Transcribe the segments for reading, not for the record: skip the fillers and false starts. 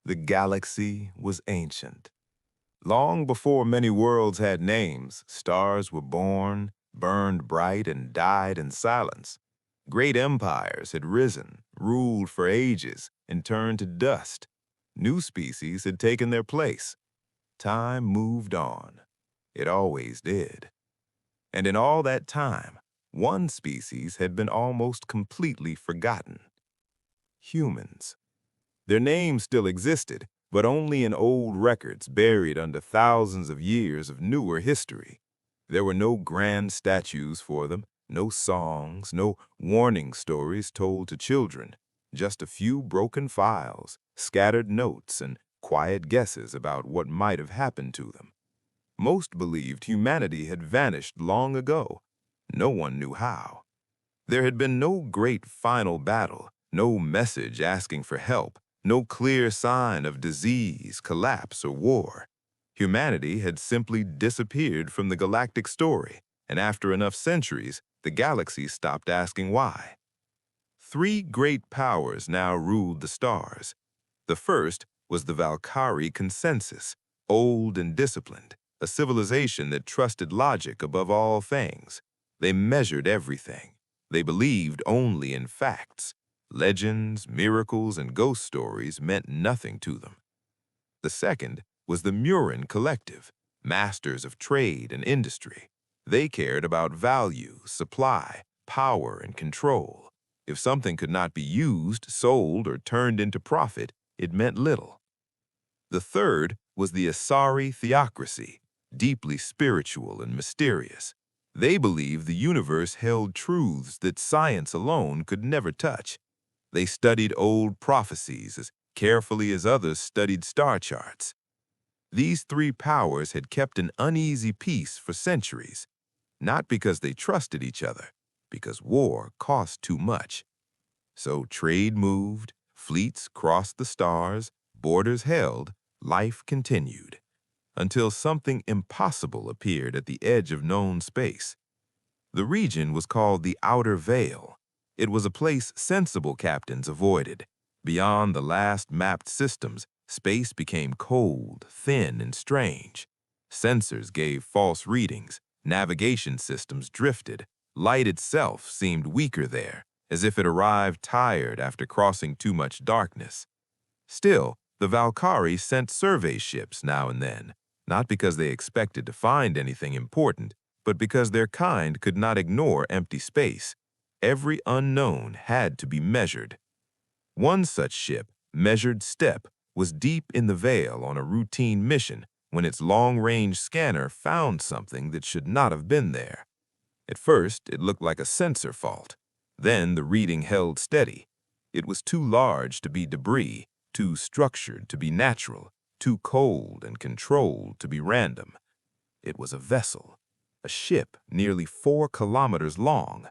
The galaxy was ancient. Long before many worlds had names, stars were born, burned bright, and died in silence. Great empires had risen, ruled for ages, and turned to dust. New species had taken their place. Time moved on. It always did. And in all that time, one species had been almost completely forgotten: humans. Their names still existed, but only in old records buried under thousands of years of newer history. There were no grand statues for them, no songs, no warning stories told to children, just a few broken files, scattered notes, and quiet guesses about what might have happened to them. Most believed humanity had vanished long ago. No one knew how. There had been no great final battle, no message asking for help, no clear sign of disease, collapse, or war. Humanity had simply disappeared from the galactic story, and after enough centuries, the galaxy stopped asking why. Three great powers now ruled the stars. The first was the Valkyrie consensus, old and disciplined, a civilization that trusted logic above all things. They measured everything. They believed only in facts. Legends, miracles, and ghost stories meant nothing to them. The second was the Murin Collective, masters of trade and industry. They cared about value, supply, power, and control. If something could not be used, sold, or turned into profit, it meant little. The third was the Asari theocracy, deeply spiritual and mysterious. They believed the universe held truths that science alone could never touch. They studied old prophecies as carefully as others studied star charts. These three powers had kept an uneasy peace for centuries, not because they trusted each other, because war cost too much. So trade moved, fleets crossed the stars, borders held, life continued, until something impossible appeared at the edge of known space. The region was called the Outer Veil. It was a place sensible captains avoided. Beyond the last mapped systems, space became cold, thin, and strange. Sensors gave false readings, navigation systems drifted, light itself seemed weaker there, as if it arrived tired after crossing too much darkness. Still, the Valkyrie sent survey ships now and then, not because they expected to find anything important, but because their kind could not ignore empty space. Every unknown had to be measured. One such ship, Measured Step, was deep in the Veil on a routine mission when its long-range scanner found something that should not have been there. At first, it looked like a sensor fault. Then the reading held steady. It was too large to be debris, too structured to be natural, too cold and controlled to be random. It was a vessel, a ship nearly 4 kilometers long,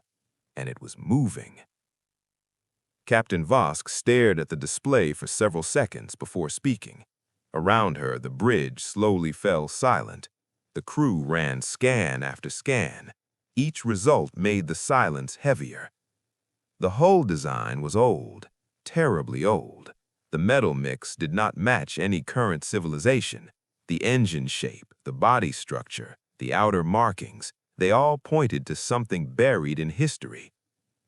and it was moving. Captain Vosk stared at the display for several seconds before speaking. Around her, the bridge slowly fell silent. The crew ran scan after scan. Each result made the silence heavier. The hull design was old, terribly old. The metal mix did not match any current civilization. The engine shape, the body structure, the outer markings, they all pointed to something buried in history.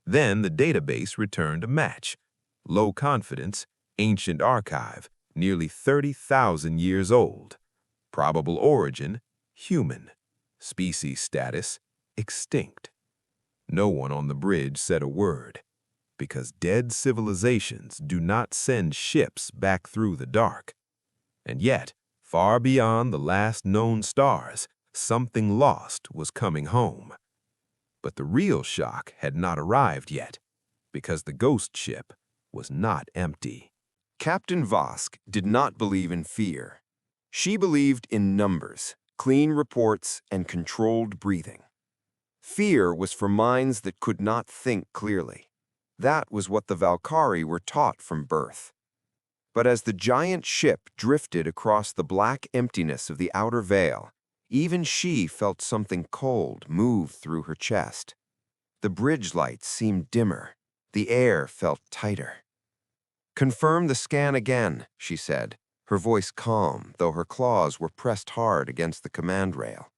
Then the database returned a match. Low confidence, ancient archive, nearly 30,000 years old. Probable origin, human. Species status, extinct. No one on the bridge said a word, because dead civilizations do not send ships back through the dark. And yet, far beyond the last known stars, something lost was coming home. But the real shock had not arrived yet, because the ghost ship was not empty. Captain Vosk did not believe in fear. She believed in numbers, clean reports, and controlled breathing. Fear was for minds that could not think clearly. That was what the Valkyrie were taught from birth. But as the giant ship drifted across the black emptiness of the outer veil, even she felt something cold move through her chest. The bridge lights seemed dimmer. The air felt tighter. "Confirm the scan again," she said, her voice calm, though her claws were pressed hard against the command rail.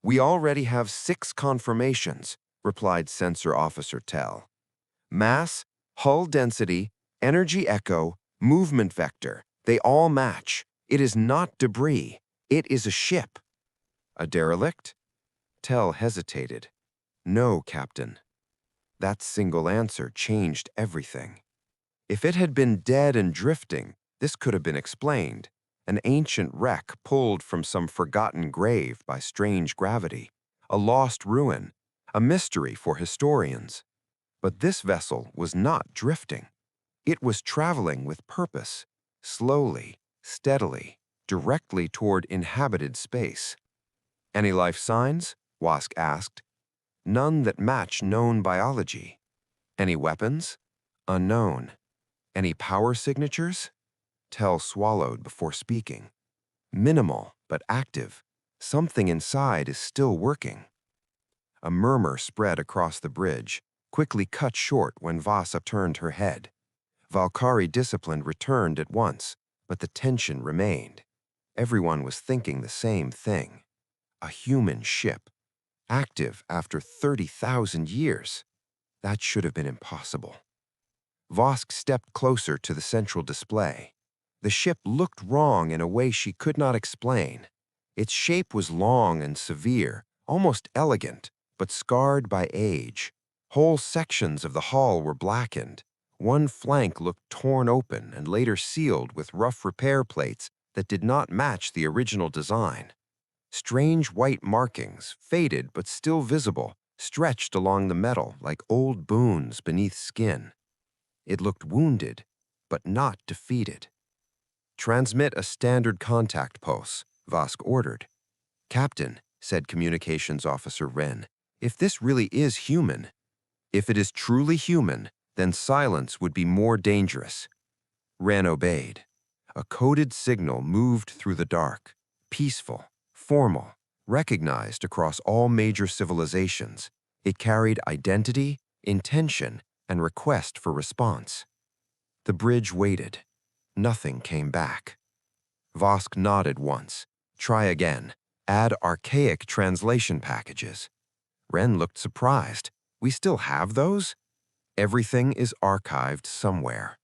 "We already have 6 confirmations," replied Sensor Officer Tell. "Mass, hull density, energy echo, movement vector, they all match. It is not debris. It is a ship." "A derelict?" Tell hesitated. "No, Captain." That single answer changed everything. If it had been dead and drifting, this could have been explained. An ancient wreck pulled from some forgotten grave by strange gravity, a lost ruin, a mystery for historians. But this vessel was not drifting. It was traveling with purpose, slowly, steadily, directly toward inhabited space. "Any life signs?" Vosk asked. "None that match known biology." "Any weapons?" "Unknown." "Any power signatures?" Tell swallowed before speaking. "Minimal, but active. Something inside is still working." A murmur spread across the bridge, quickly cut short when Voss upturned her head. Valkyrie discipline returned at once, but the tension remained. Everyone was thinking the same thing. A human ship, active after 30,000 years. That should have been impossible. Vosk stepped closer to the central display. The ship looked wrong in a way she could not explain. Its shape was long and severe, almost elegant, but scarred by age. Whole sections of the hull were blackened. One flank looked torn open and later sealed with rough repair plates that did not match the original design. Strange white markings, faded but still visible, stretched along the metal like old boons beneath skin. It looked wounded, but not defeated. "Transmit a standard contact pulse," Vosk ordered. "Captain," said Communications Officer Wren, "if this really is human." "If it is truly human, then silence would be more dangerous." Wren obeyed. A coded signal moved through the dark, peaceful, formal, recognized across all major civilizations. It carried identity, intention, and request for response. The bridge waited. Nothing came back. Vosk nodded once. "Try again. Add archaic translation packages." Wren looked surprised. "We still have those?" "Everything is archived somewhere."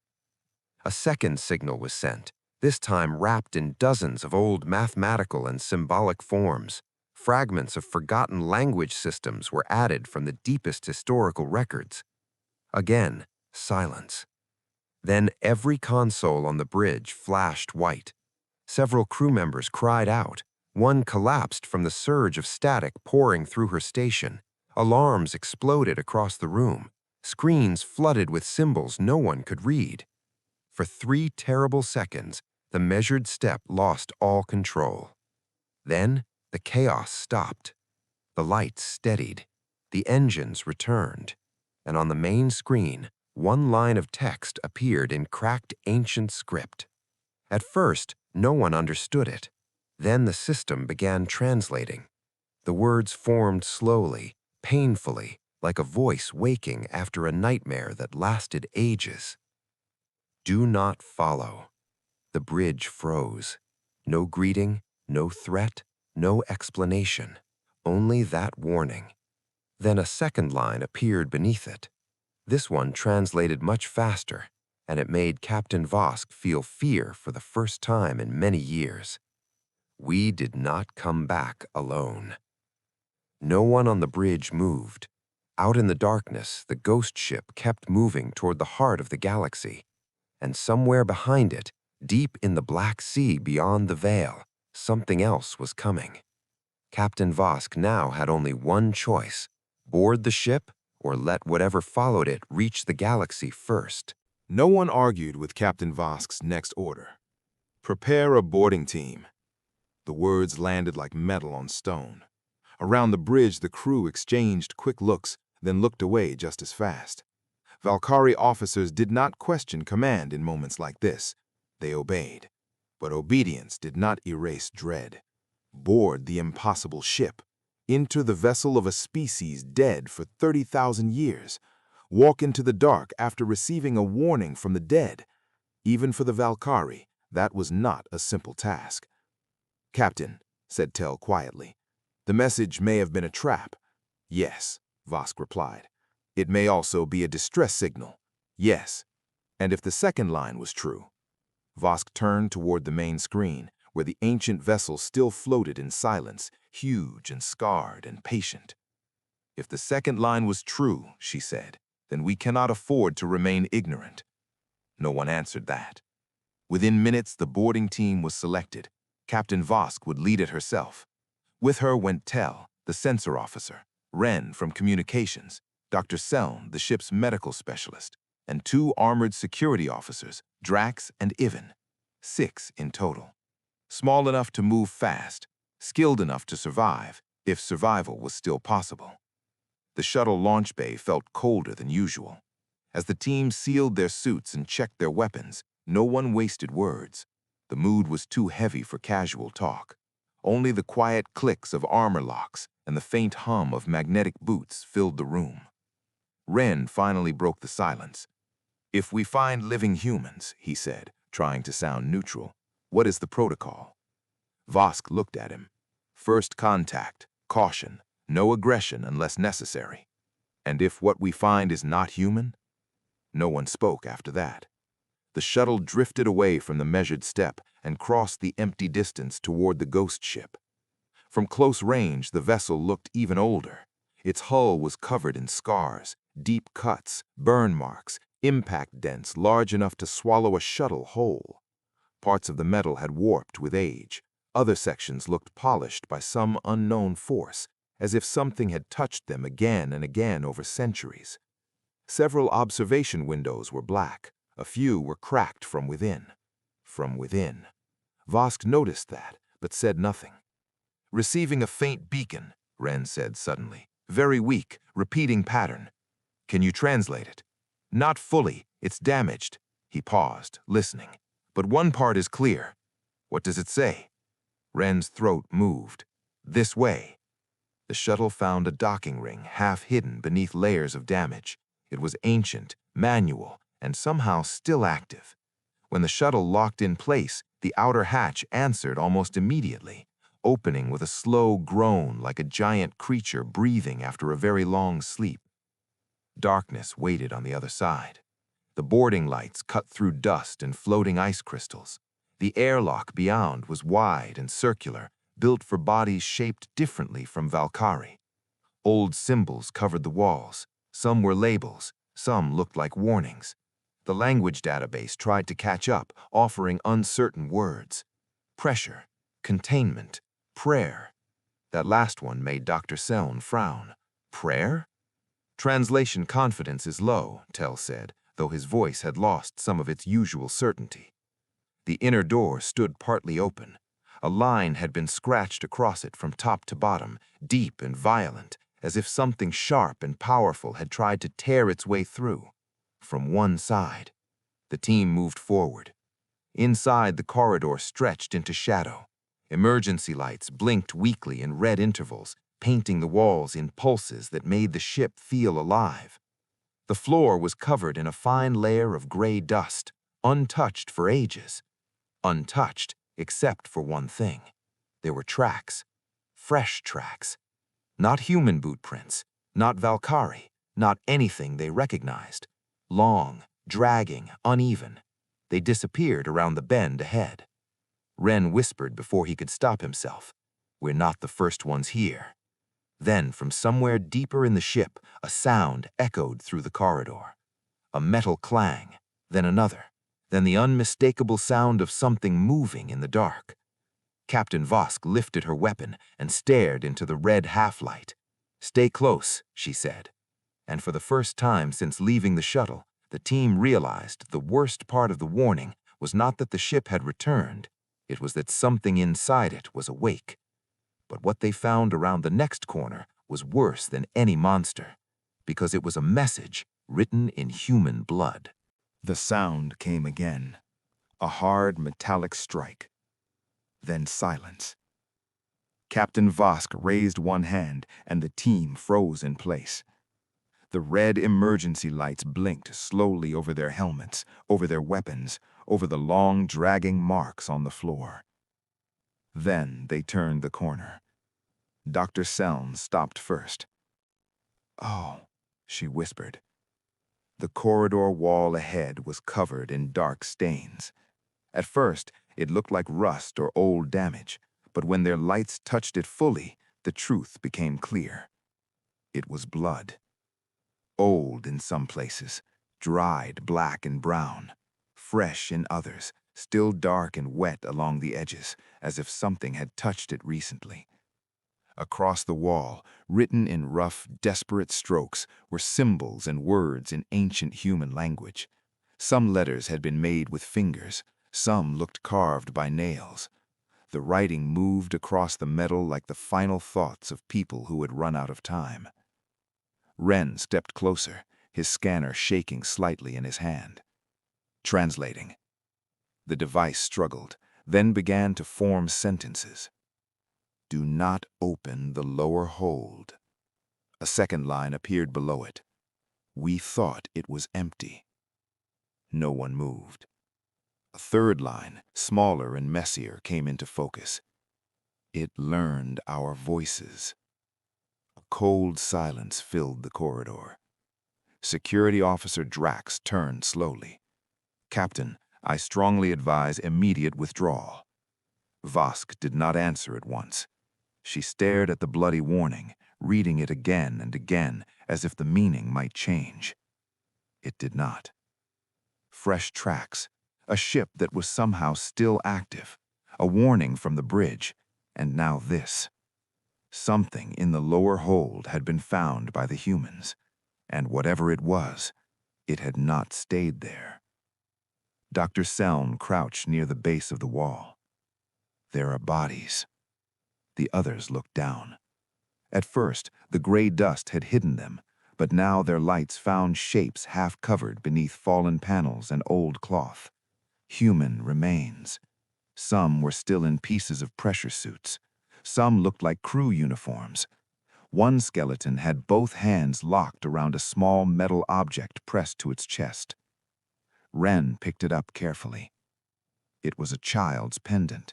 A second signal was sent, this time wrapped in dozens of old mathematical and symbolic forms. Fragments of forgotten language systems were added from the deepest historical records. Again, silence. Then every console on the bridge flashed white. Several crew members cried out. One collapsed from the surge of static pouring through her station. Alarms exploded across the room. Screens flooded with symbols no one could read. For 3 terrible seconds, the measured step lost all control. Then the chaos stopped. The lights steadied. The engines returned. And on the main screen, one line of text appeared in cracked ancient script. At first, no one understood it. Then the system began translating. The words formed slowly, painfully, like a voice waking after a nightmare that lasted ages. "Do not follow." The bridge froze. No greeting, no threat, no explanation. Only that warning. Then a second line appeared beneath it. This one translated much faster, and it made Captain Vosk feel fear for the first time in many years. "We did not come back alone." No one on the bridge moved. Out in the darkness, the ghost ship kept moving toward the heart of the galaxy. And somewhere behind it, deep in the Black Sea beyond the veil, something else was coming. Captain Vosk now had only one choice: board the ship or let whatever followed it reach the galaxy first. No one argued with Captain Vosk's next order. "Prepare a boarding team." The words landed like metal on stone. Around the bridge, the crew exchanged quick looks, then looked away just as fast. Valkyrie officers did not question command in moments like this. They obeyed. But obedience did not erase dread. Board the impossible ship. Enter the vessel of a species dead for 30,000 years. Walk into the dark after receiving a warning from the dead. Even for the Valkyrie, that was not a simple task. "Captain," said Tell quietly, "the message may have been a trap." "Yes," Vosk replied. "It may also be a distress signal." "Yes." "And if the second line was true?" Vosk turned toward the main screen, where the ancient vessel still floated in silence, huge and scarred and patient. "If the second line was true," she said, "then we cannot afford to remain ignorant." No one answered that. Within minutes, the boarding team was selected. Captain Vosk would lead it herself. With her went Tell, the sensor officer, Ren from communications, Dr. Seln, the ship's medical specialist, and 2 armored security officers, Drax and Ivan. 6 in total. Small enough to move fast, skilled enough to survive, if survival was still possible. The shuttle launch bay felt colder than usual. As the team sealed their suits and checked their weapons, no one wasted words. The mood was too heavy for casual talk. Only the quiet clicks of armor locks and the faint hum of magnetic boots filled the room. Ren finally broke the silence. "If we find living humans," he said, trying to sound neutral, "what is the protocol?" Vosk looked at him. "First contact, caution, no aggression unless necessary. And if what we find is not human?" No one spoke after that. The shuttle drifted away from the measured step and crossed the empty distance toward the ghost ship. From close range, the vessel looked even older. Its hull was covered in scars, deep cuts, burn marks, impact dents large enough to swallow a shuttle whole. Parts of the metal had warped with age. Other sections looked polished by some unknown force, as if something had touched them again and again over centuries. Several observation windows were black. A few were cracked from within. From within. Vosk noticed that, but said nothing. "Receiving a faint beacon," Ren said suddenly. "Very weak, repeating pattern. Can you translate it?" "Not fully. It's damaged." He paused, listening. "But one part is clear." "What does it say?" Ren's throat moved. "This way." The shuttle found a docking ring half hidden beneath layers of damage. It was ancient, manual, and somehow still active. When the shuttle locked in place, the outer hatch answered almost immediately, opening with a slow groan like a giant creature breathing after a very long sleep. Darkness waited on the other side. The boarding lights cut through dust and floating ice crystals. The airlock beyond was wide and circular, built for bodies shaped differently from Valkyrie. Old symbols covered the walls. Some were labels, some looked like warnings. The language database tried to catch up, offering uncertain words. Pressure, containment, prayer. That last one made Dr. Seln frown. Prayer? "Translation confidence is low," Tell said, though his voice had lost some of its usual certainty. The inner door stood partly open. A line had been scratched across it from top to bottom, deep and violent, as if something sharp and powerful had tried to tear its way through. From one side. The team moved forward. Inside, the corridor stretched into shadow. Emergency lights blinked weakly in red intervals, painting the walls in pulses that made the ship feel alive. The floor was covered in a fine layer of gray dust, untouched for ages. Untouched, except for one thing. There were tracks. Fresh tracks. Not human boot prints, not Valkyrie, not anything they recognized. Long, dragging, uneven. They disappeared around the bend ahead. Ren whispered before he could stop himself. "We're not the first ones here." Then, from somewhere deeper in the ship, a sound echoed through the corridor. A metal clang, then another, then the unmistakable sound of something moving in the dark. Captain Vosk lifted her weapon and stared into the red half-light. "Stay close," she said. And for the first time since leaving the shuttle, the team realized the worst part of the warning was not that the ship had returned, it was that something inside it was awake. But what they found around the next corner was worse than any monster, because it was a message written in human blood. The sound came again, a hard metallic strike. Then silence. Captain Vosk raised one hand, and the team froze in place. The red emergency lights blinked slowly over their helmets, over their weapons, over the long, dragging marks on the floor. Then they turned the corner. Dr. Seln stopped first. "Oh," she whispered. The corridor wall ahead was covered in dark stains. At first, it looked like rust or old damage, but when their lights touched it fully, the truth became clear. It was blood. Old in some places, dried black and brown, fresh in others, still dark and wet along the edges, as if something had touched it recently. Across the wall, written in rough, desperate strokes, were symbols and words in ancient human language. Some letters had been made with fingers, some looked carved by nails. The writing moved across the metal like the final thoughts of people who had run out of time. Ren stepped closer, his scanner shaking slightly in his hand. Translating. The device struggled, then began to form sentences. "Do not open the lower hold." A second line appeared below it. "We thought it was empty." No one moved. A third line, smaller and messier, came into focus. "It learned our voices." A cold silence filled the corridor. Security Officer Drax turned slowly. "Captain, I strongly advise immediate withdrawal." Vosk did not answer at once. She stared at the bloody warning, reading it again and again, as if the meaning might change. It did not. Fresh tracks, a ship that was somehow still active, a warning from the bridge, and now this. Something in the lower hold had been found by the humans, and whatever it was, it had not stayed there. Dr. Seln crouched near the base of the wall. "There are bodies." The others looked down. At first, the gray dust had hidden them, but now their lights found shapes half covered beneath fallen panels and old cloth. Human remains. Some were still in pieces of pressure suits. Some looked like crew uniforms. One skeleton had both hands locked around a small metal object pressed to its chest. Ren picked it up carefully. It was a child's pendant.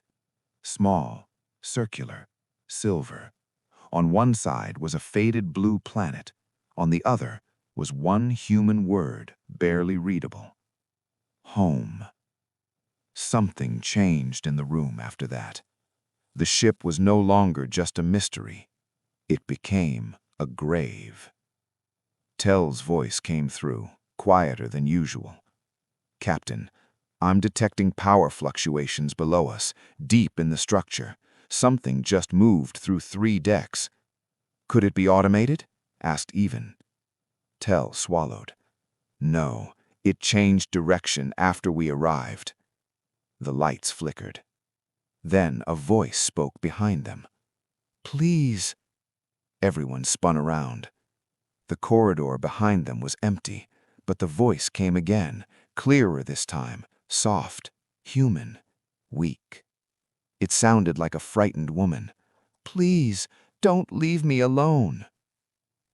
Small, circular, silver. On one side was a faded blue planet. On the other was one human word, barely readable. Home. Something changed in the room after that. The ship was no longer just a mystery. It became a grave. Tell's voice came through, quieter than usual. "Captain, I'm detecting power fluctuations below us, deep in the structure. Something just moved through 3 decks." "Could it be automated?" asked Even. Tell swallowed. "No, it changed direction after we arrived." The lights flickered. Then a voice spoke behind them. "Please." Everyone spun around. The corridor behind them was empty, but the voice came again, clearer this time, soft, human, weak. It sounded like a frightened woman. "Please, don't leave me alone."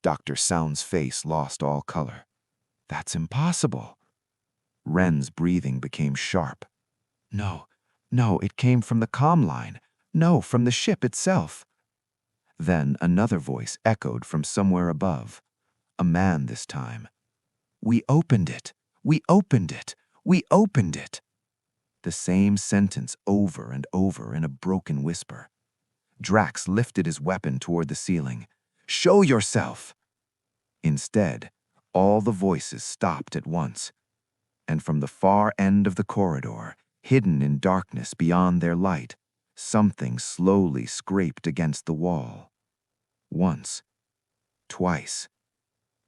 Dr. Sound's face lost all color. "That's impossible." Ren's breathing became sharp. "No, no, it came from the comm line. No, from the ship itself." Then another voice echoed from somewhere above. A man this time. "We opened it. We opened it. We opened it." The same sentence over and over in a broken whisper. Drax lifted his weapon toward the ceiling. "Show yourself!" Instead, all the voices stopped at once, and from the far end of the corridor, hidden in darkness beyond their light, something slowly scraped against the wall. Once, twice,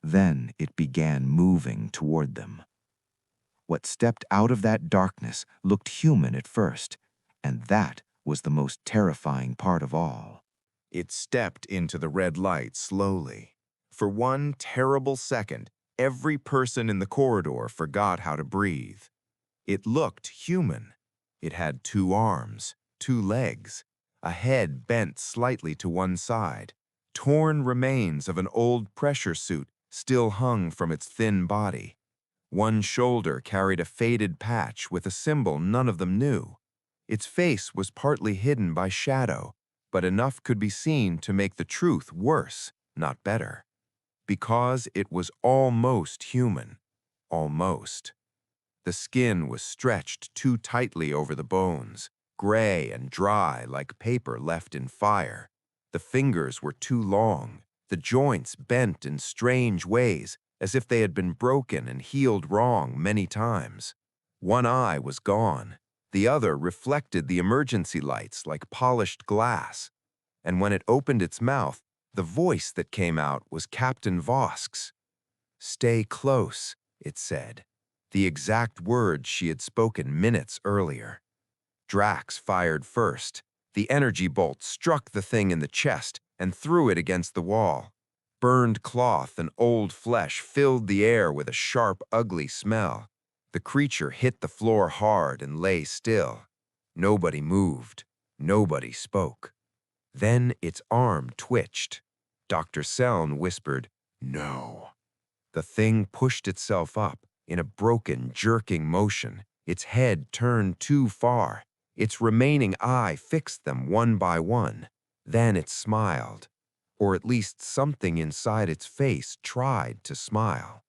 then it began moving toward them. What stepped out of that darkness looked human at first, and that was the most terrifying part of all. It stepped into the red light slowly. For one terrible second, every person in the corridor forgot how to breathe. It looked human. It had 2 arms, 2 legs, a head bent slightly to one side. Torn remains of an old pressure suit still hung from its thin body. One shoulder carried a faded patch with a symbol none of them knew. Its face was partly hidden by shadow, but enough could be seen to make the truth worse, not better. Because it was almost human. Almost. The skin was stretched too tightly over the bones, gray and dry like paper left in fire. The fingers were too long, the joints bent in strange ways, as if they had been broken and healed wrong many times. One eye was gone. The other reflected the emergency lights like polished glass. And when it opened its mouth, the voice that came out was Captain Vosk's. "Stay close," it said. The exact words she had spoken minutes earlier. Drax fired first. The energy bolt struck the thing in the chest and threw it against the wall. Burned cloth and old flesh filled the air with a sharp, ugly smell. The creature hit the floor hard and lay still. Nobody moved. Nobody spoke. Then its arm twitched. Dr. Seln whispered, "No." The thing pushed itself up in a broken, jerking motion. Its head turned too far. Its remaining eye fixed them one by one. Then it smiled. Or at least something inside its face tried to smile.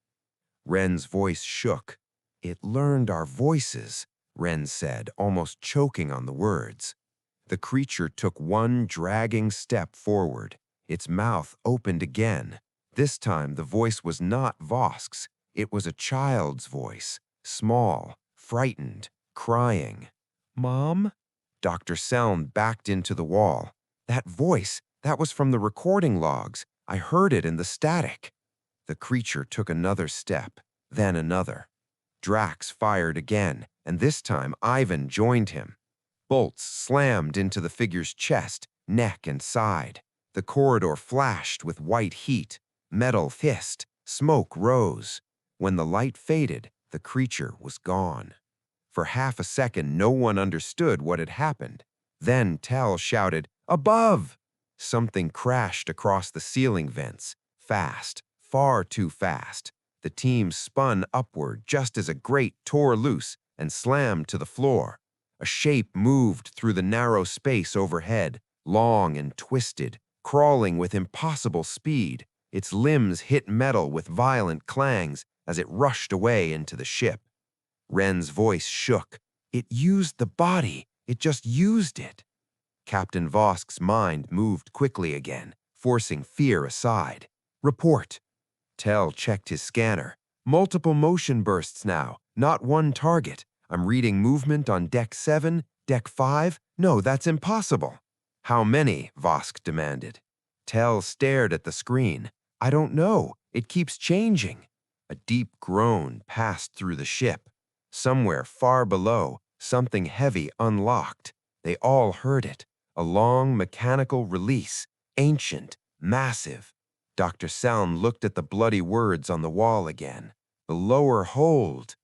Ren's voice shook. "It learned our voices," Ren said, almost choking on the words. The creature took one dragging step forward. Its mouth opened again. This time the voice was not Vosk's. It was a child's voice, small, frightened, crying. "Mom?" Dr. Selm backed into the wall. "That voice, that was from the recording logs. I heard it in the static." The creature took another step, then another. Drax fired again, and this time Ivan joined him. Bolts slammed into the figure's chest, neck, and side. The corridor flashed with white heat. Metal hissed. Smoke rose. When the light faded, the creature was gone. For half a second, no one understood what had happened. Then Tell shouted, "Above!" Something crashed across the ceiling vents. Fast, far too fast. The team spun upward just as a grate tore loose and slammed to the floor. A shape moved through the narrow space overhead, long and twisted, crawling with impossible speed. Its limbs hit metal with violent clangs as it rushed away into the ship. Ren's voice shook. "It used the body. It just used it." Captain Vosk's mind moved quickly again, forcing fear aside. "Report." Tell checked his scanner. "Multiple motion bursts now, not one target. I'm reading movement on Deck 7, Deck 5. No, that's impossible." "How many?" Vosk demanded. Tell stared at the screen. "I don't know. It keeps changing." A deep groan passed through the ship. Somewhere far below, something heavy unlocked. They all heard it. A long mechanical release. Ancient. Massive. Dr. Selm looked at the bloody words on the wall again. "The lower hold."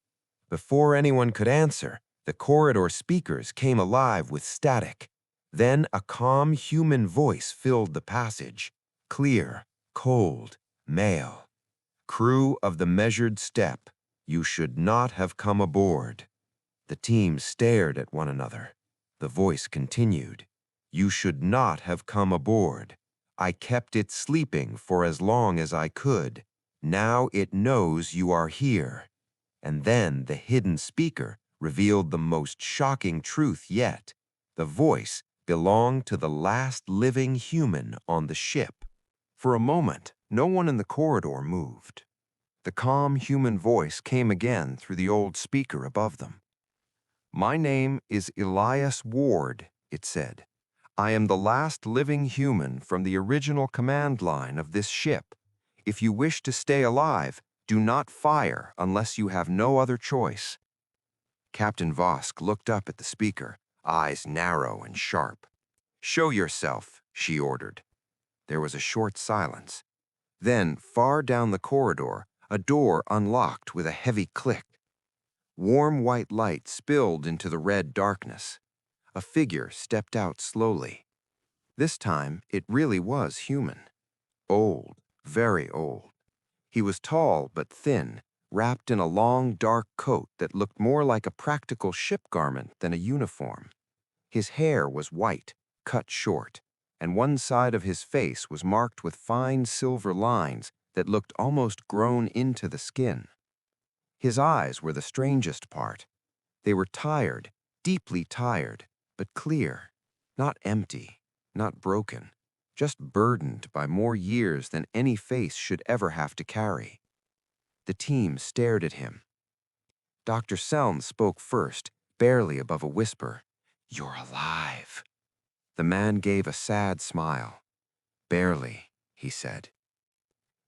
Before anyone could answer, the corridor speakers came alive with static. Then a calm human voice filled the passage. Clear, cold, male. "Crew of the Measured Step, you should not have come aboard." The team stared at one another. The voice continued. "You should not have come aboard. I kept it sleeping for as long as I could. Now it knows you are here." And then the hidden speaker revealed the most shocking truth yet. The voice belonged to the last living human on the ship. For a moment, no one in the corridor moved. The calm human voice came again through the old speaker above them. "My name is Elias Ward," it said. "I am the last living human from the original command line of this ship. If you wish to stay alive, do not fire unless you have no other choice." Captain Vosk looked up at the speaker, eyes narrow and sharp. "Show yourself," she ordered. There was a short silence. Then, far down the corridor, a door unlocked with a heavy click. Warm white light spilled into the red darkness. A figure stepped out slowly. This time, it really was human. Old, very old. He was tall but thin, wrapped in a long, dark coat that looked more like a practical ship garment than a uniform. His hair was white, cut short, and one side of his face was marked with fine silver lines that looked almost grown into the skin. His eyes were the strangest part. They were tired, deeply tired, but clear, not empty, not broken, just burdened by more years than any face should ever have to carry. The team stared at him. Dr. Selm spoke first, barely above a whisper. "You're alive." The man gave a sad smile. "Barely," he said.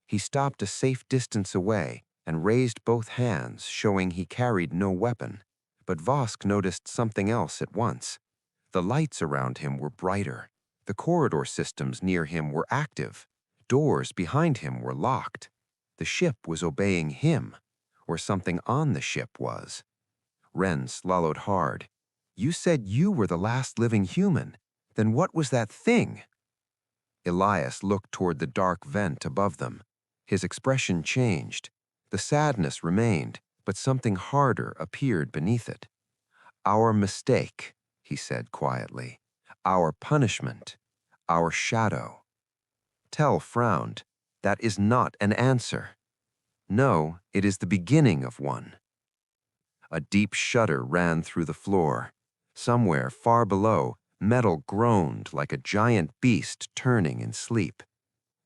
He stopped a safe distance away and raised both hands, showing he carried no weapon. But Vosk noticed something else at once. The lights around him were brighter. The corridor systems near him were active. Doors behind him were locked. The ship was obeying him, or something on the ship was. Ren swallowed hard. "You said you were the last living human. Then what was that thing?" Elias looked toward the dark vent above them. His expression changed. The sadness remained, but something harder appeared beneath it. "Our mistake," he said quietly. "Our punishment. Our shadow." Tell frowned. "That is not an answer." "No, it is the beginning of one." A deep shudder ran through the floor. Somewhere far below, metal groaned like a giant beast turning in sleep.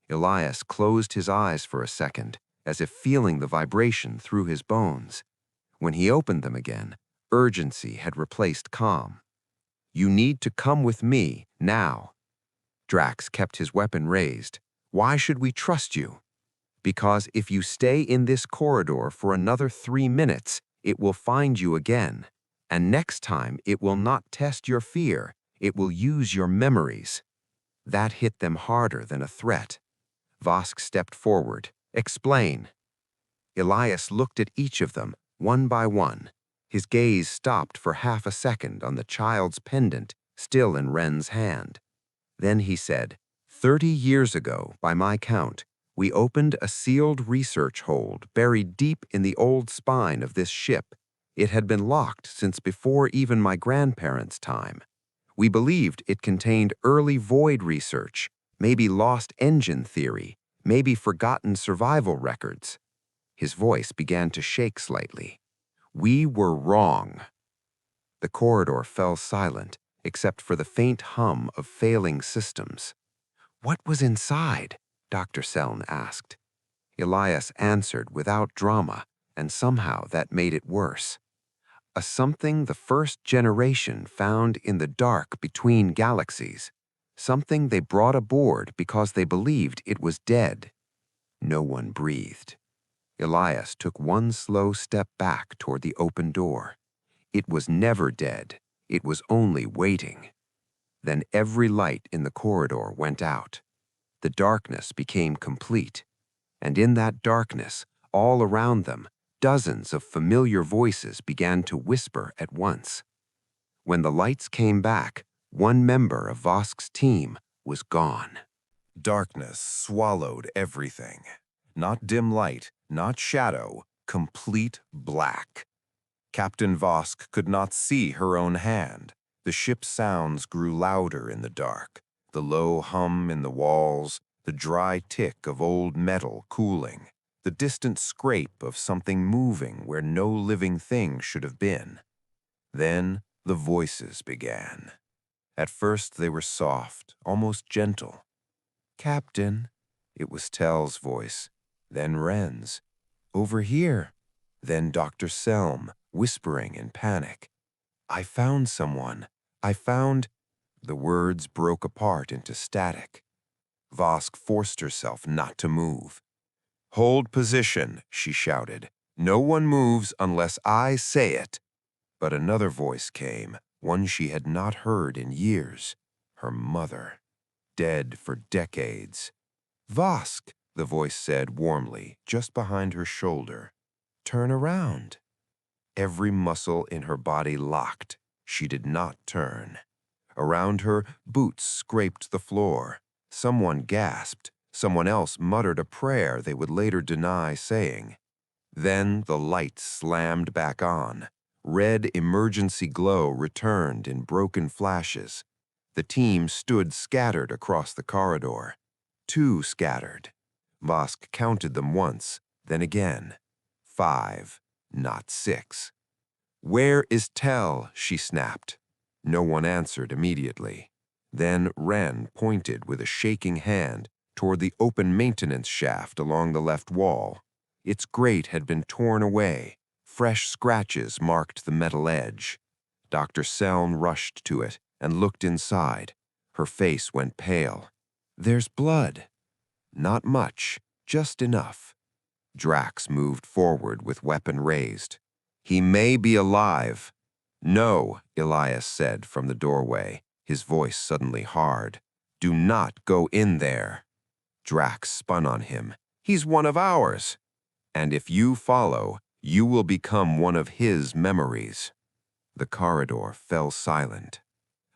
Elias closed his eyes for a second, as if feeling the vibration through his bones. When he opened them again, urgency had replaced calm. "You need to come with me, now." Drax kept his weapon raised. "Why should we trust you?" "Because if you stay in this corridor for another 3 minutes, it will find you again. And next time, it will not test your fear. It will use your memories." That hit them harder than a threat. Vosk stepped forward. "Explain." Elias looked at each of them, one by one. His gaze stopped for half a second on the child's pendant, still in Ren's hand. Then he said, 30 years ago, by my count, we opened a sealed research hold buried deep in the old spine of this ship. It had been locked since before even my grandparents' time. We believed it contained early void research, maybe lost engine theory, maybe forgotten survival records. His voice began to shake slightly. We were wrong. The corridor fell silent, except for the faint hum of failing systems. "What was inside?" Dr. Selm asked. Elias answered without drama, and somehow that made it worse. "A something the first generation found in the dark between galaxies. Something they brought aboard because they believed it was dead." No one breathed. Elias took one slow step back toward the open door. It was never dead. It was only waiting. Then every light in the corridor went out. The darkness became complete. And in that darkness, all around them, dozens of familiar voices began to whisper at once. When the lights came back, one member of Vosk's team was gone. Darkness swallowed everything. Not dim light, not shadow, complete black. Captain Vosk could not see her own hand. The ship's sounds grew louder in the dark. The low hum in the walls, the dry tick of old metal cooling, the distant scrape of something moving where no living thing should have been. Then the voices began. At first they were soft, almost gentle. "Captain," it was Tell's voice, then Ren's. "Over here." Then Dr. Selm, whispering in panic. "I found someone. I found—" The words broke apart into static. Vosk forced herself not to move. "Hold position," she shouted. "No one moves unless I say it." But another voice came, one she had not heard in years. Her mother, dead for decades. "Vosk," the voice said warmly, just behind her shoulder. "Turn around." Every muscle in her body locked. She did not turn. Around her, boots scraped the floor. Someone gasped. Someone else muttered a prayer they would later deny saying. Then the light slammed back on. Red emergency glow returned in broken flashes. The team stood scattered across the corridor. 2 scattered. Vosk counted them once, then again. 5, not 6. "Where is Tell?" she snapped. No one answered immediately. Then Wren pointed with a shaking hand toward the open maintenance shaft along the left wall. Its grate had been torn away. Fresh scratches marked the metal edge. Dr. Seln rushed to it and looked inside. Her face went pale. "There's blood." "Not much, just enough." Drax moved forward with weapon raised. "He may be alive." "No," Elias said from the doorway, his voice suddenly hard. "Do not go in there." Drax spun on him. "He's one of ours. And if you follow, you will become one of his memories." The corridor fell silent.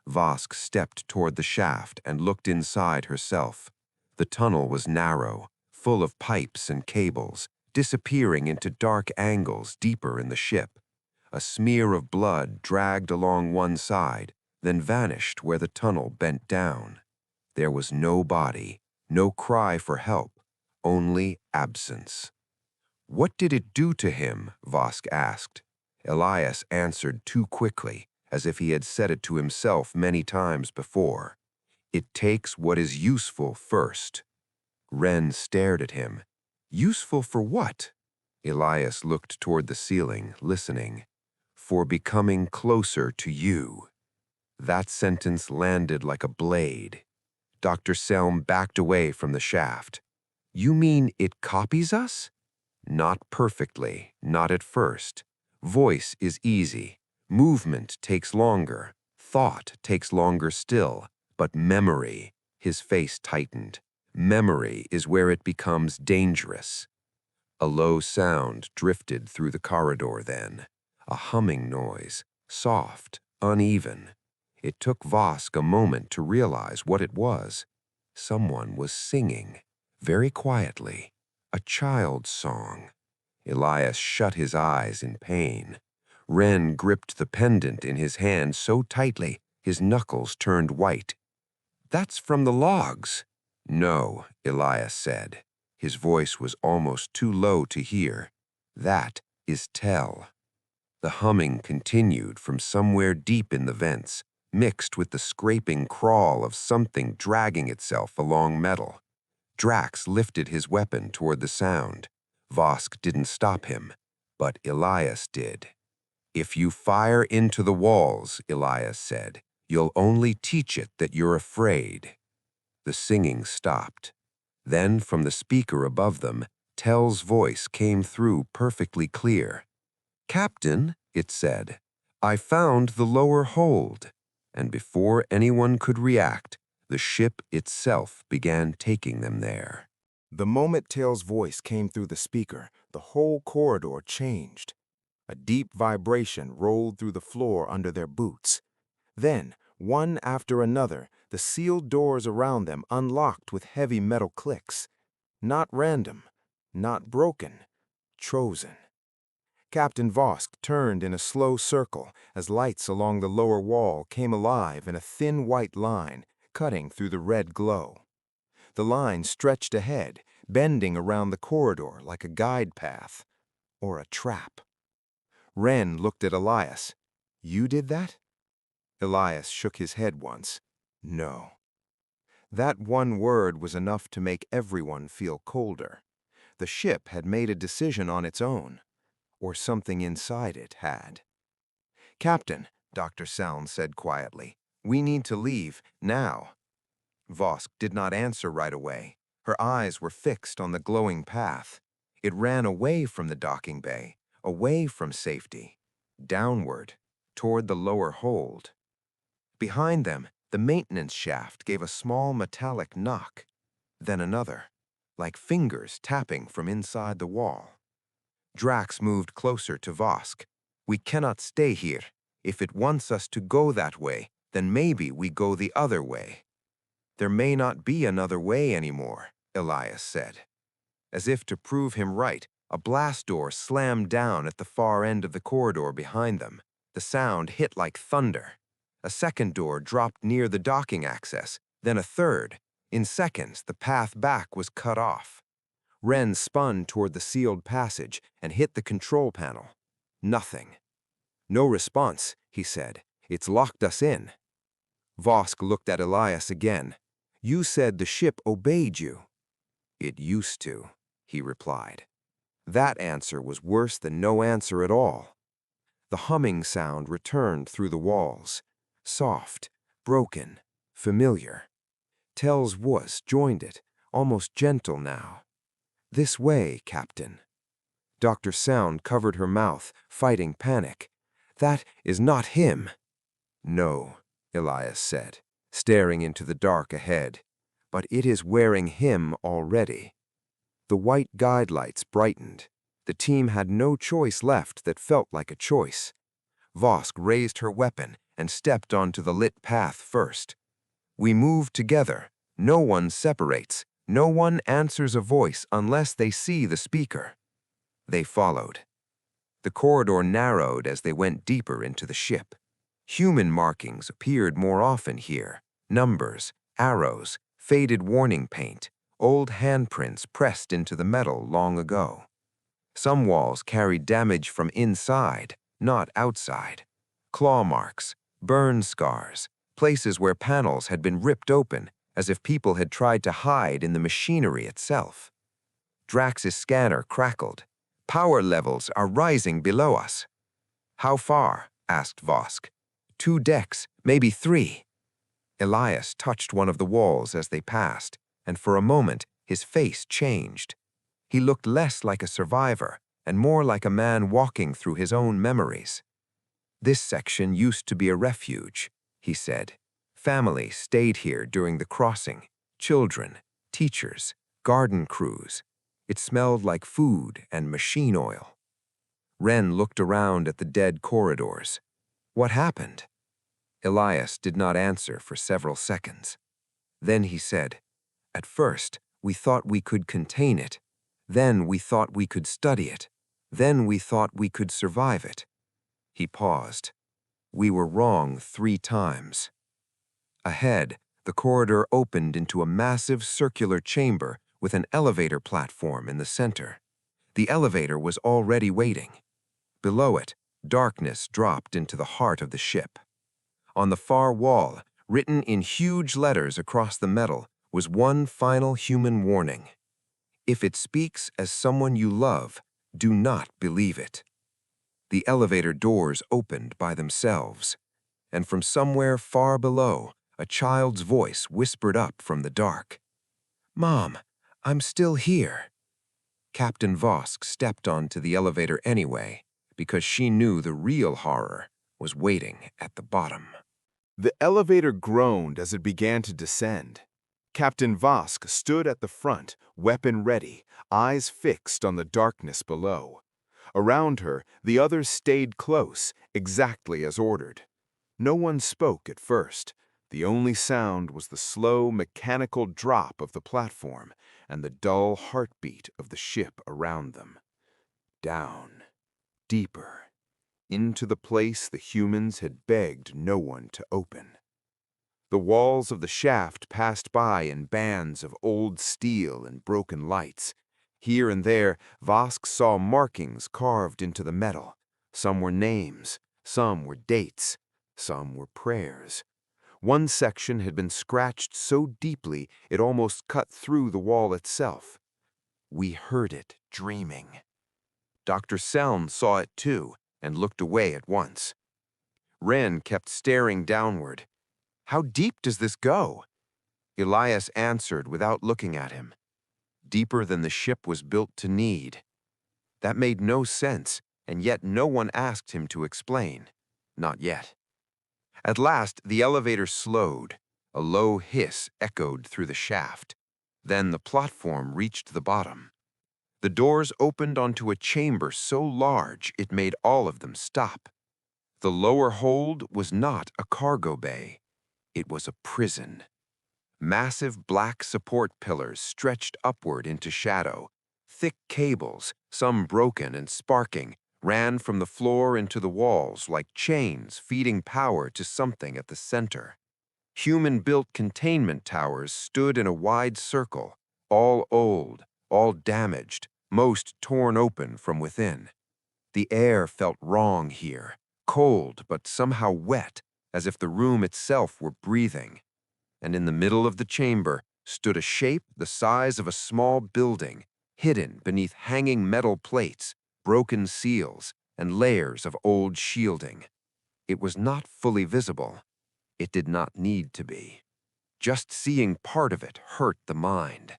Vosk stepped toward the shaft and looked inside herself. The tunnel was narrow, full of pipes and cables, disappearing into dark angles deeper in the ship. A smear of blood dragged along one side, then vanished where the tunnel bent down. There was no body, no cry for help, only absence. "What did it do to him?" Vosk asked. Elias answered too quickly, as if he had said it to himself many times before. "It takes what is useful first." Wren stared at him. "Useful for what?" Elias looked toward the ceiling, listening. "For becoming closer to you." That sentence landed like a blade. Dr. Selm backed away from the shaft. "You mean it copies us?" "Not perfectly, not at first. Voice is easy. Movement takes longer. Thought takes longer still. But memory," his face tightened, "memory is where it becomes dangerous." A low sound drifted through the corridor then. A humming noise, soft, uneven. It took Vosk a moment to realize what it was. Someone was singing, very quietly, a child's song. Elias shut his eyes in pain. Wren gripped the pendant in his hand so tightly his knuckles turned white. "That's from the logs." "No," Elias said. His voice was almost too low to hear. "That is Tell." The humming continued from somewhere deep in the vents, mixed with the scraping crawl of something dragging itself along metal. Drax lifted his weapon toward the sound. Vosk didn't stop him, but Elias did. "If you fire into the walls," Elias said, "you'll only teach it that you're afraid." The singing stopped. Then from the speaker above them, Tell's voice came through perfectly clear. "Captain," it said, "I found the lower hold." And before anyone could react, the ship itself began taking them there. The moment Tell's voice came through the speaker, the whole corridor changed. A deep vibration rolled through the floor under their boots. Then, one after another, the sealed doors around them unlocked with heavy metal clicks. Not random, not broken, chosen. Captain Vosk turned in a slow circle as lights along the lower wall came alive in a thin white line, cutting through the red glow. The line stretched ahead, bending around the corridor like a guide path or a trap. Wren looked at Elias. "You did that?" Elias shook his head once. "No." That one word was enough to make everyone feel colder. The ship had made a decision on its own, or something inside it had. "Captain," Dr. Seln said quietly, "we need to leave, now." Vosk did not answer right away. Her eyes were fixed on the glowing path. It ran away from the docking bay, away from safety, downward, toward the lower hold. Behind them, the maintenance shaft gave a small metallic knock, then another, like fingers tapping from inside the wall. Drax moved closer to Vosk. "We cannot stay here. If it wants us to go that way, then maybe we go the other way." "There may not be another way anymore," Elias said. As if to prove him right, A blast door slammed down at the far end of the corridor behind them. The sound hit like thunder. A second door dropped near the docking access, then a third. In seconds, the path back was cut off. Ren spun toward the sealed passage and hit the control panel. Nothing. No response, he said. It's locked us in. Vosk looked at Elias again. You said the ship obeyed you. It used to, he replied. That answer was worse than no answer at all. The humming sound returned through the walls. Soft, broken, familiar. Tell's voice joined it, almost gentle now. This way, Captain. Dr. Sound covered her mouth, fighting panic. That is not him. No, Elias said, staring into the dark ahead. But it is wearing him already. The white guide lights brightened. The team had no choice left that felt like a choice. Vosk raised her weapon and stepped onto the lit path first. We move together. No one separates. No one answers a voice unless they see the speaker. They followed. The corridor narrowed as they went deeper into the ship. Human markings appeared more often here. Numbers, arrows, faded warning paint, old handprints pressed into the metal long ago. Some walls carried damage from inside, not outside. Claw marks, burn scars, places where panels had been ripped open as if people had tried to hide in the machinery itself. Drax's scanner crackled. Power levels are rising below us. How far? Asked Vosk. 2 decks, maybe 3. Elias touched one of the walls as they passed, and for a moment his face changed. He looked less like a survivor and more like a man walking through his own memories. This section used to be a refuge, he said. Family stayed here during the crossing. Children, teachers, garden crews. It smelled like food and machine oil. Ren looked around at the dead corridors. What happened? Elias did not answer for several seconds. Then he said, At first, we thought we could contain it. Then we thought we could study it. Then we thought we could survive it. He paused. We were wrong 3 times. Ahead, the corridor opened into a massive circular chamber with an elevator platform in the center. The elevator was already waiting. Below it, darkness dropped into the heart of the ship. On the far wall, written in huge letters across the metal, was one final human warning. If it speaks as someone you love, do not believe it. The elevator doors opened by themselves, and from somewhere far below, a child's voice whispered up from the dark. Mom, I'm still here. Captain Vosk stepped onto the elevator anyway, because she knew the real horror was waiting at the bottom. The elevator groaned as it began to descend. Captain Vosk stood at the front, weapon ready, eyes fixed on the darkness below. Around her, the others stayed close, exactly as ordered. No one spoke at first. The only sound was the slow, mechanical drop of the platform and the dull heartbeat of the ship around them. Down, deeper, into the place the humans had begged no one to open. The walls of the shaft passed by in bands of old steel and broken lights. Here and there, Vosk saw markings carved into the metal. Some were names, some were dates, some were prayers. One section had been scratched so deeply it almost cut through the wall itself. We heard it dreaming. Dr. Selm saw it too and looked away at once. Ren kept staring downward. How deep does this go? Elias answered without looking at him. Deeper than the ship was built to need. That made no sense, and yet no one asked him to explain. Not yet. At last, the elevator slowed. A low hiss echoed through the shaft. Then the platform reached the bottom. The doors opened onto a chamber so large it made all of them stop. The lower hold was not a cargo bay. It was a prison. Massive black support pillars stretched upward into shadow, thick cables, some broken and sparking, ran from the floor into the walls like chains feeding power to something at the center. Human-built containment towers stood in a wide circle, all old, all damaged, most torn open from within. The air felt wrong here, cold but somehow wet, as if the room itself were breathing. And in the middle of the chamber stood a shape the size of a small building, hidden beneath hanging metal plates, broken seals, and layers of old shielding. It was not fully visible. It did not need to be. Just seeing part of it hurt the mind.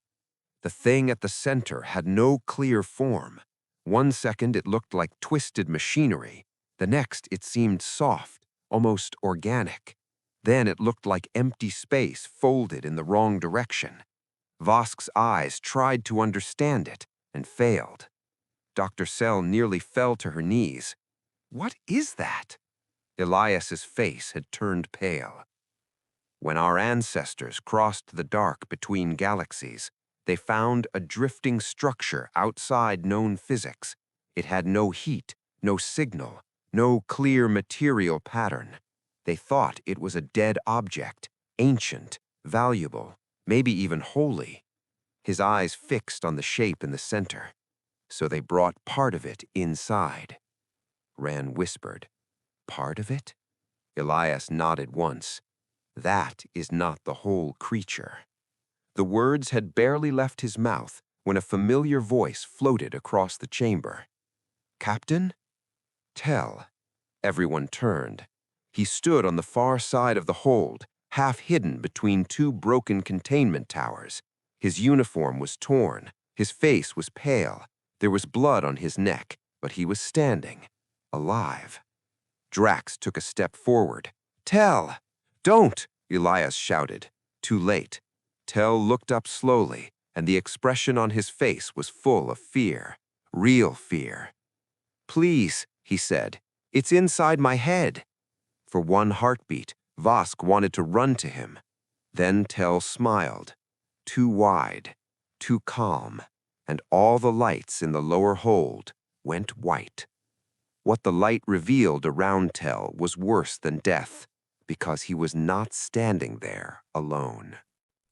The thing at the center had no clear form. One second it looked like twisted machinery. The next it seemed soft, almost organic. Then it looked like empty space folded in the wrong direction. Vosk's eyes tried to understand it and failed. Dr. Sell nearly fell to her knees. What is that? Elias's face had turned pale. When our ancestors crossed the dark between galaxies, they found a drifting structure outside known physics. It had no heat, no signal, no clear material pattern. They thought it was a dead object, ancient, valuable, maybe even holy. His eyes fixed on the shape in the center. So they brought part of it inside. Rand whispered, "Part of it?" Elias nodded once. "That is not the whole creature." The words had barely left his mouth when a familiar voice floated across the chamber. "Captain?" "Tell." Everyone turned. He stood on the far side of the hold, half hidden between two broken containment towers. His uniform was torn. His face was pale. There was blood on his neck, but he was standing, alive. Drax took a step forward. "Tell!" "Don't!" Elias shouted. Too late. Tell looked up slowly, and the expression on his face was full of fear. Real fear. "Please," he said. "It's inside my head." For one heartbeat, Vosk wanted to run to him. Then Tell smiled. Too wide, too calm, and all the lights in the lower hold went white. What the light revealed around Tell was worse than death, because he was not standing there alone.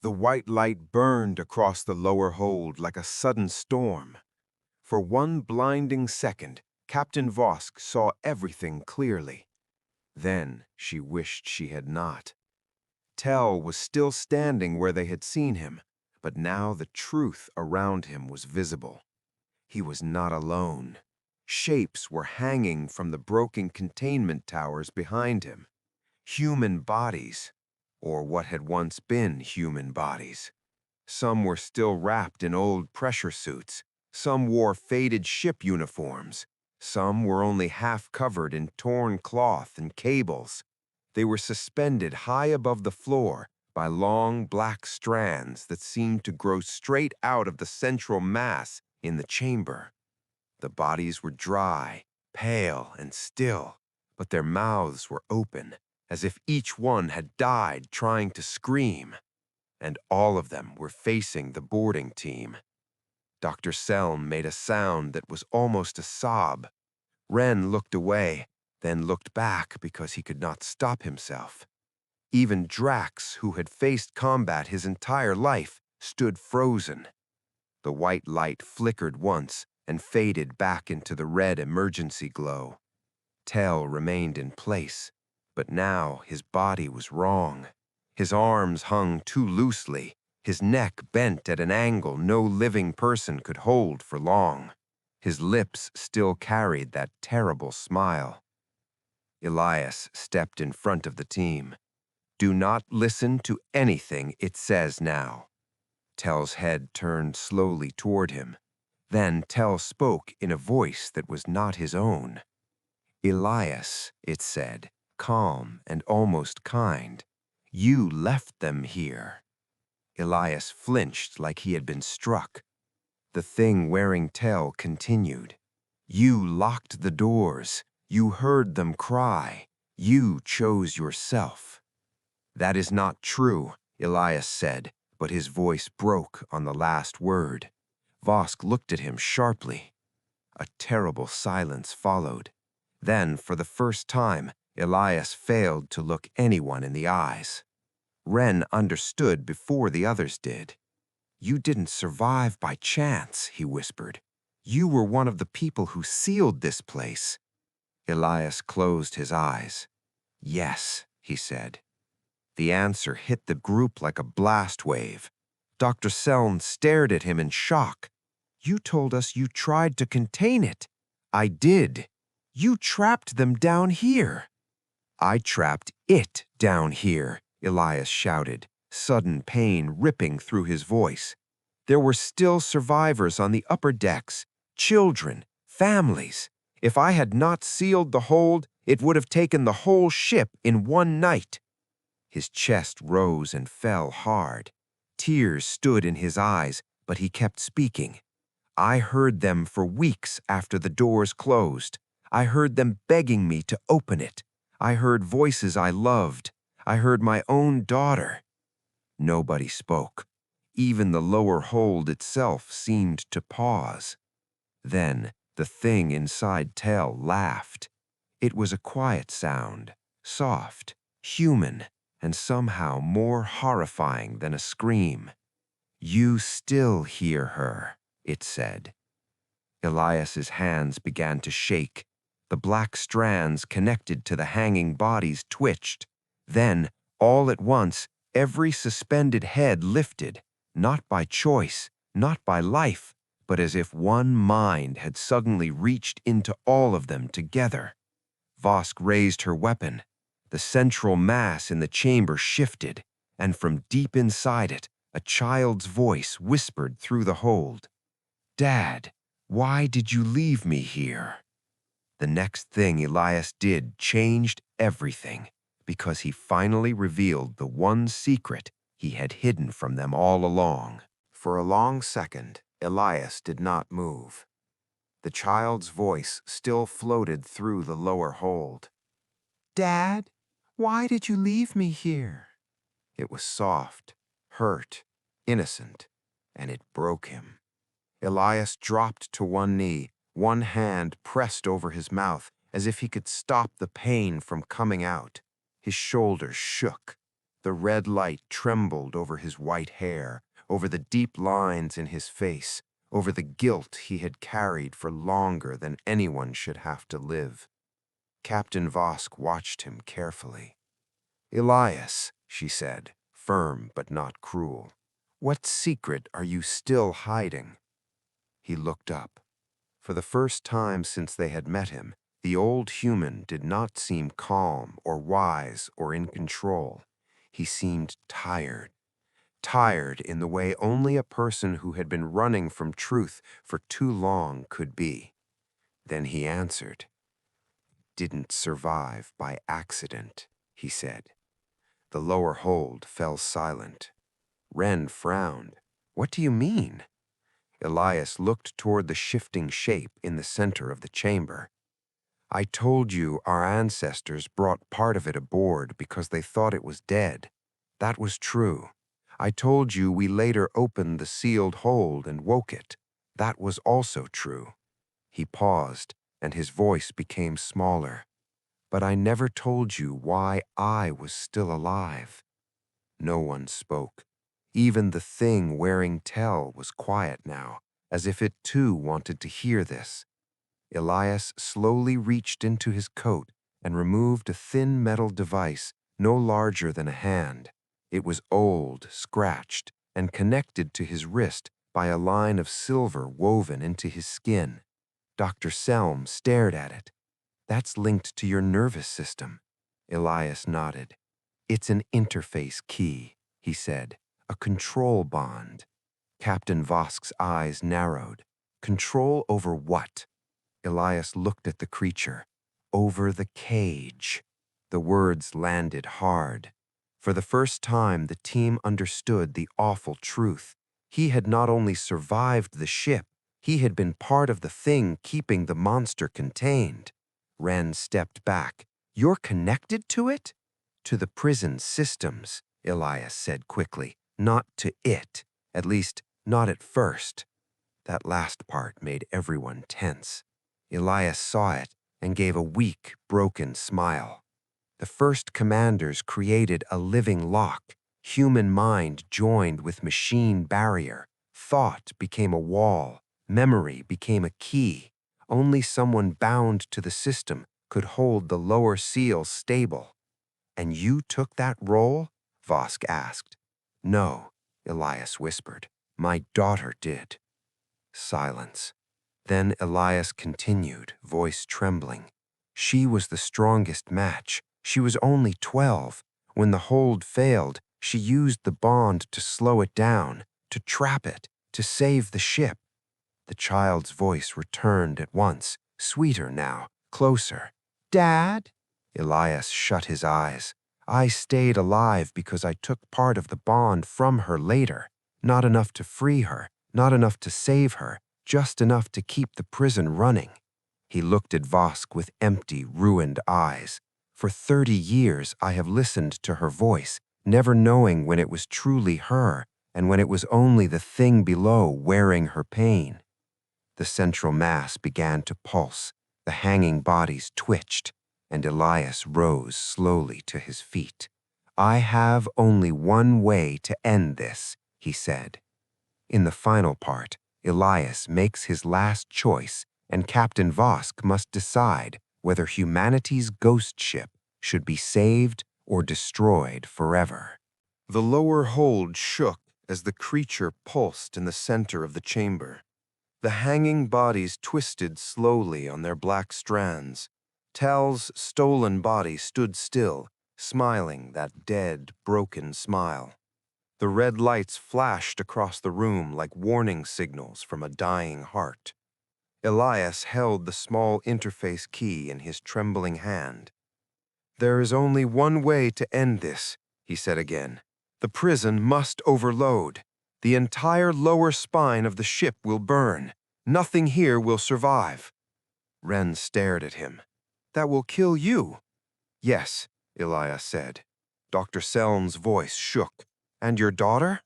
The white light burned across the lower hold like a sudden storm. For one blinding second, Captain Vosk saw everything clearly. Then she wished she had not. Tell was still standing where they had seen him, but now the truth around him was visible. He was not alone. Shapes were hanging from the broken containment towers behind him. Human bodies, or what had once been human bodies. Some were still wrapped in old pressure suits. Some wore faded ship uniforms. Some were only half covered in torn cloth and cables. They were suspended high above the floor by long black strands that seemed to grow straight out of the central mass in the chamber. The bodies were dry, pale, and still, but their mouths were open, as if each one had died trying to scream. And all of them were facing the boarding team. Dr. Selm made a sound that was almost a sob. Ren looked away, then looked back because he could not stop himself. Even Drax, who had faced combat his entire life, stood frozen. The white light flickered once and faded back into the red emergency glow. Tell remained in place, but now his body was wrong. His arms hung too loosely, his neck bent at an angle no living person could hold for long. His lips still carried that terrible smile. Elias stepped in front of the team. "Do not listen to anything it says now." Tell's head turned slowly toward him. Then Tell spoke in a voice that was not his own. "Elias," it said, calm and almost kind, "you left them here." Elias flinched like he had been struck. The thing wearing Tell continued. "You locked the doors. You heard them cry. You chose yourself." "That is not true," Elias said, but his voice broke on the last word. Vosk looked at him sharply. A terrible silence followed. Then, for the first time, Elias failed to look anyone in the eyes. Ren understood before the others did. "You didn't survive by chance," he whispered. "You were one of the people who sealed this place." Elias closed his eyes. "Yes," he said. The answer hit the group like a blast wave. Dr. Selm stared at him in shock. "You told us you tried to contain it." "I did. You trapped them down here." "I trapped it down here," Elias shouted, sudden pain ripping through his voice. "There were still survivors on the upper decks, children, families. If I had not sealed the hold, it would have taken the whole ship in one night." His chest rose and fell hard. Tears stood in his eyes, but he kept speaking. "I heard them for weeks after the doors closed. I heard them begging me to open it. I heard voices I loved. I heard my own daughter." Nobody spoke. Even the lower hold itself seemed to pause. Then the thing inside Tell laughed. It was a quiet sound, soft, human, and somehow more horrifying than a scream. "You still hear her," it said. Elias's hands began to shake. The black strands connected to the hanging bodies twitched. Then, all at once, every suspended head lifted, not by choice, not by life, but as if one mind had suddenly reached into all of them together. Vosk raised her weapon. The central mass in the chamber shifted, and from deep inside it, a child's voice whispered through the hold. "Dad, why did you leave me here?" The next thing Elias did changed everything, because he finally revealed the one secret he had hidden from them all along. For a long second, Elias did not move. The child's voice still floated through the lower hold. "Dad, why did you leave me here?" It was soft, hurt, innocent, and it broke him. Elias dropped to one knee, one hand pressed over his mouth, as if he could stop the pain from coming out. His shoulders shook. The red light trembled over his white hair, over the deep lines in his face, over the guilt he had carried for longer than anyone should have to live. Captain Vosk watched him carefully. "Elias," she said, firm but not cruel, "what secret are you still hiding?" He looked up. For the first time since they had met him, the old human did not seem calm or wise or in control. He seemed tired. Tired in the way only a person who had been running from truth for too long could be. Then he answered. "Didn't survive by accident," he said. The lower hold fell silent. Ren frowned. "What do you mean?" Elias looked toward the shifting shape in the center of the chamber. "I told you our ancestors brought part of it aboard because they thought it was dead. That was true. I told you we later opened the sealed hold and woke it. That was also true." He paused, and his voice became smaller. "But I never told you why I was still alive." No one spoke. Even the thing wearing Tell was quiet now, as if it too wanted to hear this. Elias slowly reached into his coat and removed a thin metal device no larger than a hand. It was old, scratched, and connected to his wrist by a line of silver woven into his skin. Dr. Selm stared at it. "That's linked to your nervous system." Elias nodded. "It's an interface key," he said. "A control bond." Captain Vosk's eyes narrowed. "Control over what?" Elias looked at the creature. "Over the cage." The words landed hard. For the first time, the team understood the awful truth. He had not only survived the ship, he had been part of the thing keeping the monster contained. Ren stepped back. "You're connected to it?" "To the prison systems," Elias said quickly. "Not to it. At least, not at first." That last part made everyone tense. Elias saw it and gave a weak, broken smile. The first commanders created a living lock. Human mind joined with machine barrier. Thought became a wall. Memory became a key. Only someone bound to the system could hold the lower seal stable. "And you took that role?" Vosk asked. "No," Elias whispered. "My daughter did." Silence. Then Elias continued, voice trembling. "She was the strongest match. She was only 12. When the hold failed, she used the bond to slow it down, to trap it, to save the ship." The child's voice returned at once, sweeter now, closer. "Dad?" Elias shut his eyes. "I stayed alive because I took part of the bond from her later. Not enough to free her, not enough to save her, just enough to keep the prison running." He looked at Vosk with empty, ruined eyes. "For 30 years I have listened to her voice, never knowing when it was truly her and when it was only the thing below wearing her pain." The central mass began to pulse, the hanging bodies twitched, and Elias rose slowly to his feet. "I have only one way to end this," he said. In the final part, Elias makes his last choice, and Captain Vosk must decide whether humanity's ghost ship should be saved or destroyed forever. The lower hold shook as the creature pulsed in the center of the chamber. The hanging bodies twisted slowly on their black strands. Tal's stolen body stood still, smiling that dead, broken smile. The red lights flashed across the room like warning signals from a dying heart. Elias held the small interface key in his trembling hand. "There is only one way to end this," he said again. "The prison must overload. The entire lower spine of the ship will burn. Nothing here will survive." Wren stared at him. "That will kill you." "Yes," Elias said. Dr. Selm's voice shook. "And your daughter?"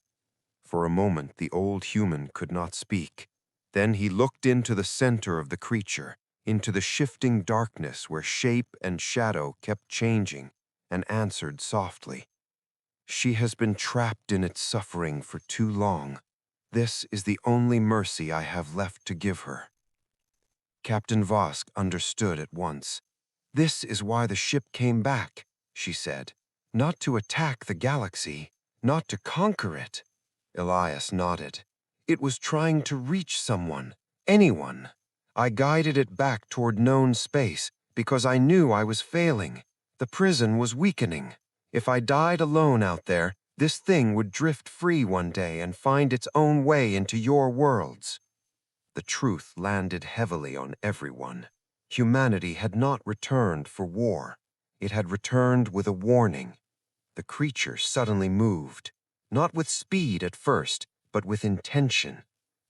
For a moment, the old human could not speak. Then he looked into the center of the creature, into the shifting darkness where shape and shadow kept changing, and answered softly. "She has been trapped in its suffering for too long. This is the only mercy I have left to give her." Captain Vosk understood at once. "This is why the ship came back," she said. "Not to attack the galaxy, not to conquer it." Elias nodded. "It was trying to reach someone, anyone. I guided it back toward known space because I knew I was failing. The prison was weakening. If I died alone out there, this thing would drift free one day and find its own way into your worlds." The truth landed heavily on everyone. Humanity had not returned for war. It had returned with a warning. The creature suddenly moved, not with speed at first, but with intention.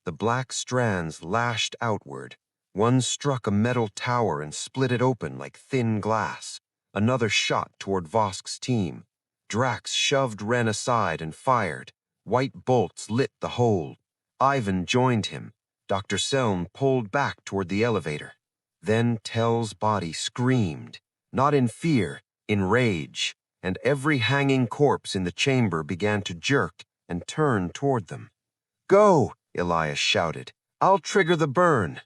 The black strands lashed outward. One struck a metal tower and split it open like thin glass. Another shot toward Vosk's team. Drax shoved Wren aside and fired. White bolts lit the hold. Ivan joined him. Dr. Selm pulled back toward the elevator. Then Tell's body screamed, not in fear, in rage, and every hanging corpse in the chamber began to jerk and turn toward them. "Go!" Elias shouted. "I'll trigger the burn."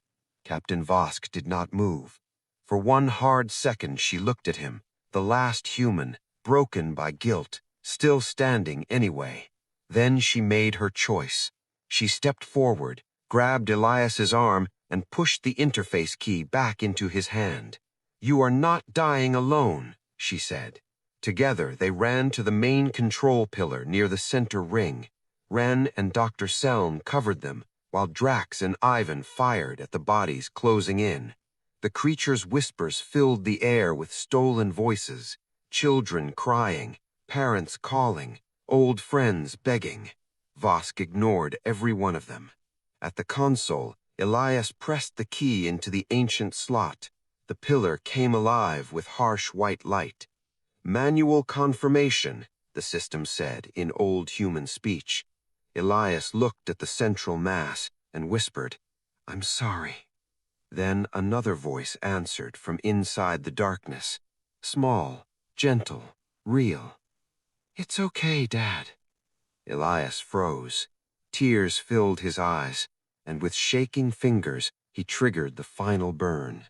Captain Vosk did not move. For one hard second she looked at him, the last human, broken by guilt, still standing anyway. Then she made her choice. She stepped forward, grabbed Elias's arm, and pushed the interface key back into his hand. "You are not dying alone," she said. Together they ran to the main control pillar near the center ring. Wren and Dr. Selm covered them, while Drax and Ivan fired at the bodies closing in. The creature's whispers filled the air with stolen voices, children crying, parents calling, old friends begging. Vosk ignored every one of them. At the console, Elias pressed the key into the ancient slot. The pillar came alive with harsh white light. "Manual confirmation," the system said in old human speech. Elias looked at the central mass, and whispered, "I'm sorry." Then another voice answered from inside the darkness, small, gentle, real. "It's okay, Dad." Elias froze. Tears filled his eyes, and with shaking fingers, he triggered the final burn.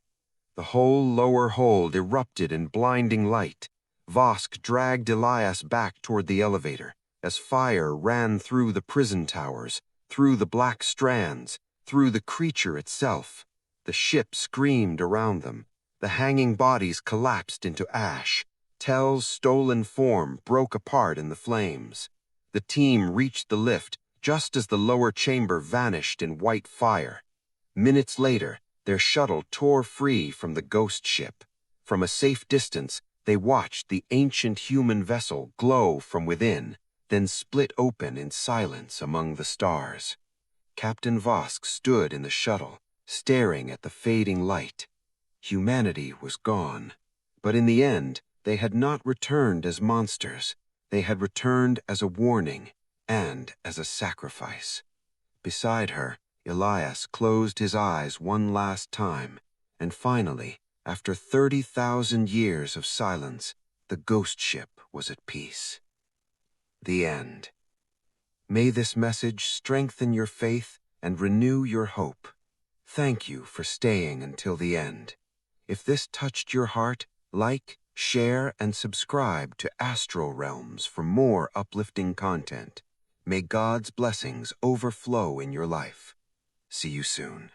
The whole lower hold erupted in blinding light. Vosk dragged Elias back toward the elevator as fire ran through the prison towers, through the black strands, through the creature itself. The ship screamed around them. The hanging bodies collapsed into ash. Tell's stolen form broke apart in the flames. The team reached the lift just as the lower chamber vanished in white fire. Minutes later, their shuttle tore free from the ghost ship. From a safe distance, they watched the ancient human vessel glow from within, then split open in silence among the stars. Captain Vosk stood in the shuttle, staring at the fading light. Humanity was gone. But in the end, they had not returned as monsters. They had returned as a warning and as a sacrifice. Beside her, Elias closed his eyes one last time, and finally, after 30,000 years of silence, the ghost ship was at peace. The end. May this message strengthen your faith and renew your hope. Thank you for staying until the end. If this touched your heart, like, share, and subscribe to Astro Realms for more uplifting content. May God's blessings overflow in your life. See you soon.